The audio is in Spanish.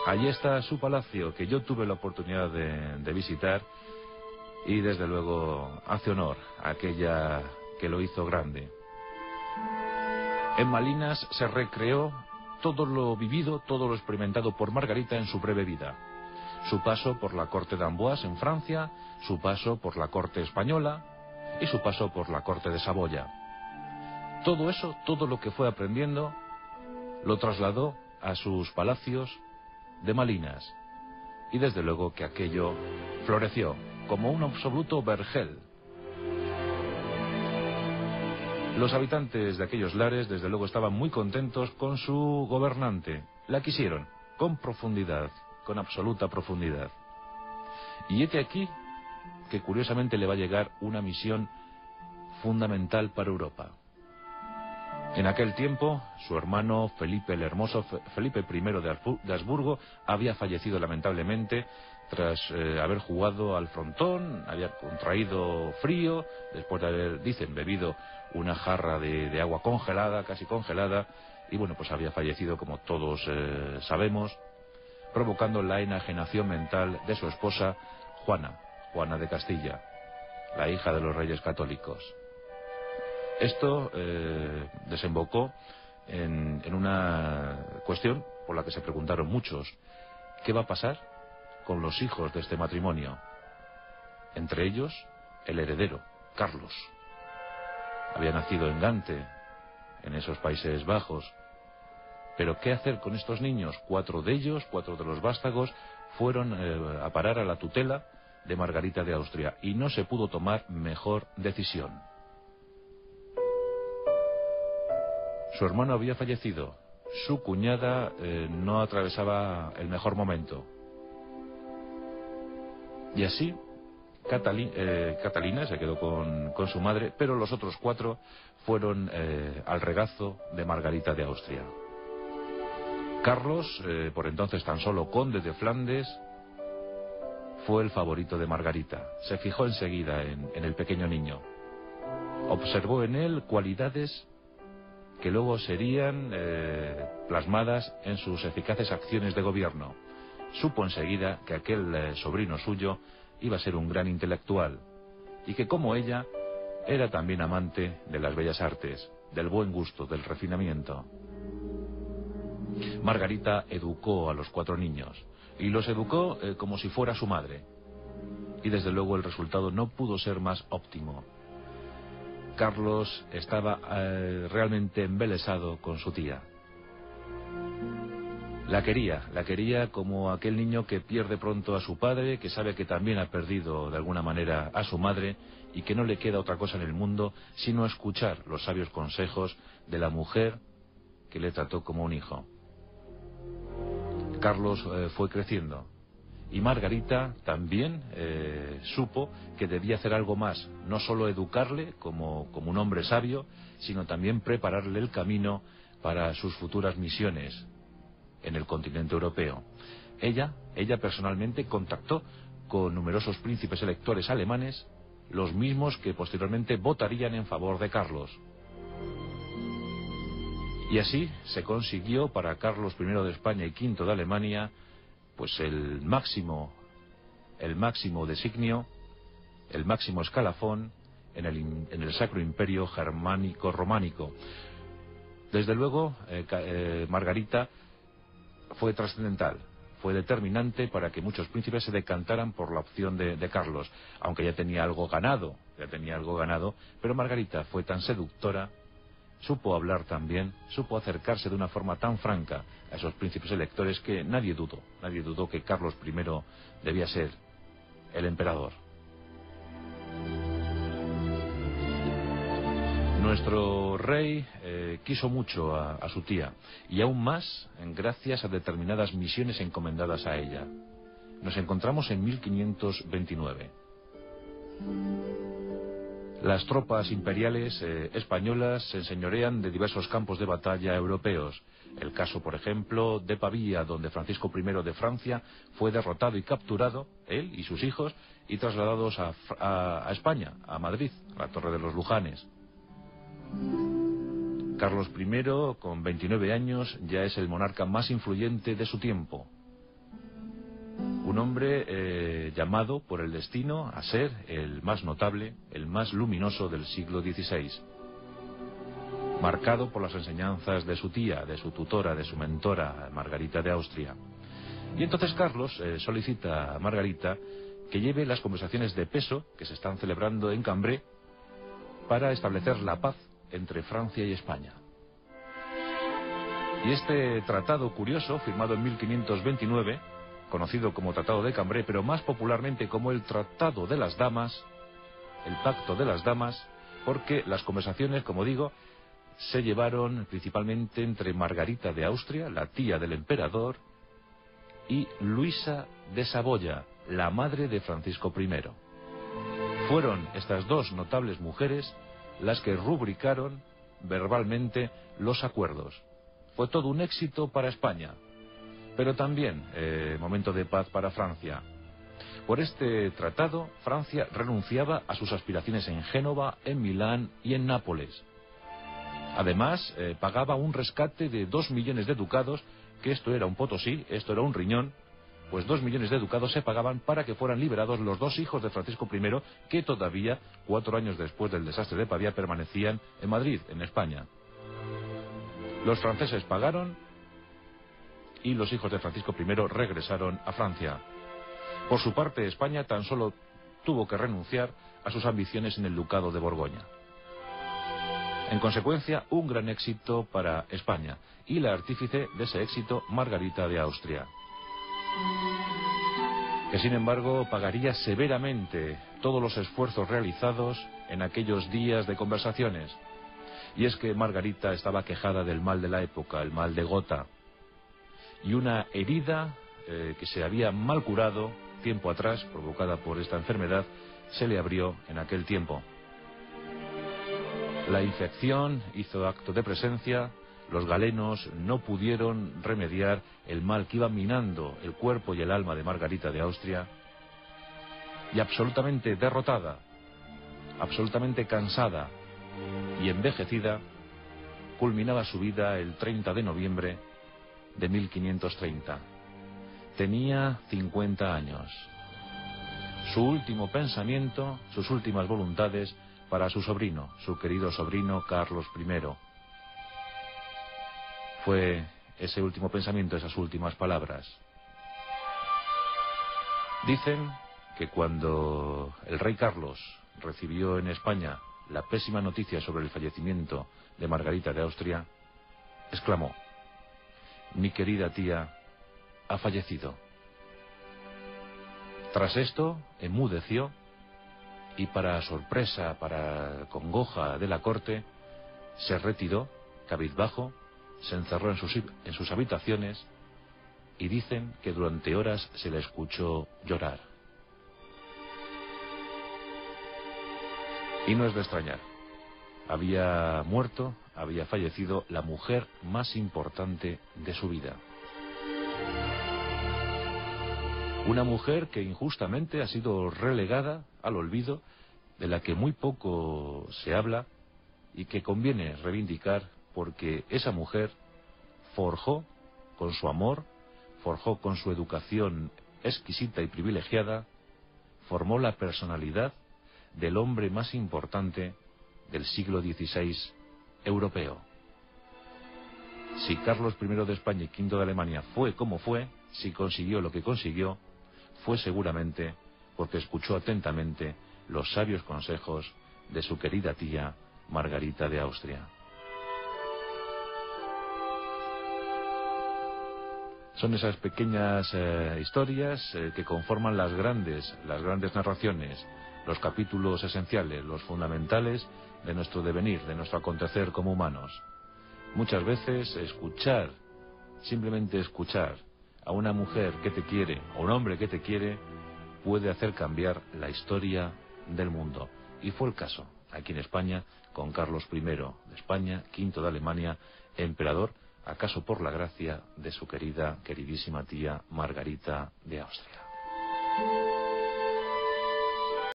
Allí está su palacio, que yo tuve la oportunidad de visitar, y desde luego hace honor a aquella que lo hizo grande. En Malinas se recreó todo lo vivido, todo lo experimentado por Margarita en su breve vida. Su paso por la corte de Amboise en Francia, su paso por la corte española y su paso por la corte de Saboya. Todo eso, todo lo que fue aprendiendo, lo trasladó a sus palacios de Malinas. Y desde luego que aquello floreció como un absoluto vergel. Los habitantes de aquellos lares, desde luego, estaban muy contentos con su gobernante. La quisieron, con profundidad, con absoluta profundidad. Y este aquí, que curiosamente le va a llegar una misión fundamental para Europa. En aquel tiempo, su hermano Felipe el Hermoso, Felipe I de Habsburgo, había fallecido lamentablemente tras haber jugado al frontón, había contraído frío, después de haber, dicen, bebido una jarra de agua congelada, casi congelada, y bueno, pues había fallecido, como todos sabemos, provocando la enajenación mental de su esposa, Juana de Castilla, la hija de los reyes católicos. Esto desembocó en una cuestión por la que se preguntaron muchos: ¿qué va a pasar con los hijos de este matrimonio? Entre ellos, el heredero, Carlos. Había nacido en Gante, en esos Países Bajos. Pero ¿qué hacer con estos niños? 4 de ellos, 4 de los vástagos, fueron a parar a la tutela de Margarita de Austria, y no se pudo tomar mejor decisión. Su hermano había fallecido, su cuñada no atravesaba el mejor momento. Y así, Catalina se quedó con su madre, pero los otros 4 fueron al regazo de Margarita de Austria. Carlos, por entonces tan solo conde de Flandes, fue el favorito de Margarita. Se fijó enseguida en el pequeño niño. Observó en él cualidades que luego serían plasmadas en sus eficaces acciones de gobierno. Supo enseguida que aquel sobrino suyo iba a ser un gran intelectual, y que, como ella, era también amante de las bellas artes, del buen gusto, del refinamiento. Margarita educó a los 4 niños, y los educó como si fuera su madre, y desde luego el resultado no pudo ser más óptimo. Carlos estaba realmente embelesado con su tía. La quería como aquel niño que pierde pronto a su padre, que sabe que también ha perdido de alguna manera a su madre, y que no le queda otra cosa en el mundo sino escuchar los sabios consejos de la mujer que le trató como un hijo. Carlos fue creciendo, y Margarita también supo que debía hacer algo más, no solo educarle como un hombre sabio, sino también prepararle el camino para sus futuras misiones en el continente europeo. Ella personalmente contactó con numerosos príncipes electores alemanes, los mismos que posteriormente votarían en favor de Carlos. Y así se consiguió para Carlos I de España y V de Alemania, pues el máximo designio, el máximo escalafón en el Sacro Imperio Germánico-Románico. Desde luego, Margarita fue trascendental, fue determinante para que muchos príncipes se decantaran por la opción de Carlos, aunque ya tenía algo ganado, pero Margarita fue tan seductora, supo hablar tan bien, supo acercarse de una forma tan franca a esos príncipes electores, que nadie dudó que Carlos I debía ser el emperador. Nuestro rey quiso mucho a su tía, y aún más gracias a determinadas misiones encomendadas a ella. Nos encontramos en 1529. Las tropas imperiales españolas se enseñorean de diversos campos de batalla europeos. El caso, por ejemplo, de Pavía, donde Francisco I de Francia fue derrotado y capturado, él y sus hijos, y trasladados a España, a Madrid, a la Torre de los Lujanes. Carlos I, con 29 años, ya es el monarca más influyente de su tiempo. Un hombre llamado por el destino a ser el más notable, el más luminoso del siglo XVI, marcado por las enseñanzas de su tía, de su tutora, de su mentora, Margarita de Austria. Y entonces Carlos solicita a Margarita que lleve las conversaciones de peso que se están celebrando en Cambrai para establecer la paz entre Francia y España. Y este tratado curioso, firmado en 1529, conocido como Tratado de Cambrai, pero más popularmente como el Tratado de las Damas, el Pacto de las Damas, porque las conversaciones, como digo, se llevaron principalmente entre Margarita de Austria, la tía del emperador, y Luisa de Saboya, la madre de Francisco I. Fueron estas dos notables mujeres las que rubricaron verbalmente los acuerdos. Fue todo un éxito para España, pero también momento de paz para Francia. Por este tratado, Francia renunciaba a sus aspiraciones en Génova, en Milán y en Nápoles. Además, pagaba un rescate de 2 millones de ducados, que esto era un potosí, esto era un riñón, pues 2 millones de ducados se pagaban para que fueran liberados los dos hijos de Francisco I, que todavía, 4 años después del desastre de Pavía, permanecían en Madrid, en España. Los franceses pagaron y los hijos de Francisco I regresaron a Francia. Por su parte, España tan solo tuvo que renunciar a sus ambiciones en el ducado de Borgoña. En consecuencia, un gran éxito para España, y la artífice de ese éxito, Margarita de Austria, que sin embargo pagaría severamente todos los esfuerzos realizados en aquellos días de conversaciones. Y es que Margarita estaba quejada del mal de la época, el mal de Gotha, y una herida que se había mal curado tiempo atrás, provocada por esta enfermedad, se le abrió en aquel tiempo. La infección hizo acto de presencia, los galenos no pudieron remediar el mal que iba minando el cuerpo y el alma de Margarita de Austria, y absolutamente derrotada, absolutamente cansada y envejecida, culminaba su vida el 30 de noviembre de 1530. Tenía 50 años. Su último pensamiento, sus últimas voluntades para su sobrino, su querido sobrino Carlos I. Fue ese último pensamiento, esas últimas palabras. Dicen que cuando el rey Carlos recibió en España la pésima noticia sobre el fallecimiento de Margarita de Austria, exclamó: «Mi querida tía ha fallecido». Tras esto, enmudeció y, para sorpresa, para congoja de la corte, se retiró, cabizbajo, se encerró en sus habitaciones, y dicen que durante horas se la escuchó llorar. Y no es de extrañar. Había muerto, había fallecido la mujer más importante de su vida. Una mujer que injustamente ha sido relegada al olvido, de la que muy poco se habla y que conviene reivindicar, porque esa mujer forjó con su amor, forjó con su educación exquisita y privilegiada, formó la personalidad del hombre más importante del siglo XVI europeo. Si Carlos I de España y V de Alemania fue como fue, si consiguió lo que consiguió, fue seguramente porque escuchó atentamente los sabios consejos de su querida tía Margarita de Austria. Son esas pequeñas historias que conforman las grandes narraciones, los capítulos esenciales, los fundamentales de nuestro devenir, de nuestro acontecer como humanos. Muchas veces escuchar, simplemente escuchar a una mujer que te quiere, o un hombre que te quiere, puede hacer cambiar la historia del mundo. Y fue el caso aquí en España con Carlos I de España, V de Alemania, emperador, acaso por la gracia de su queridísima tía Margarita de Austria.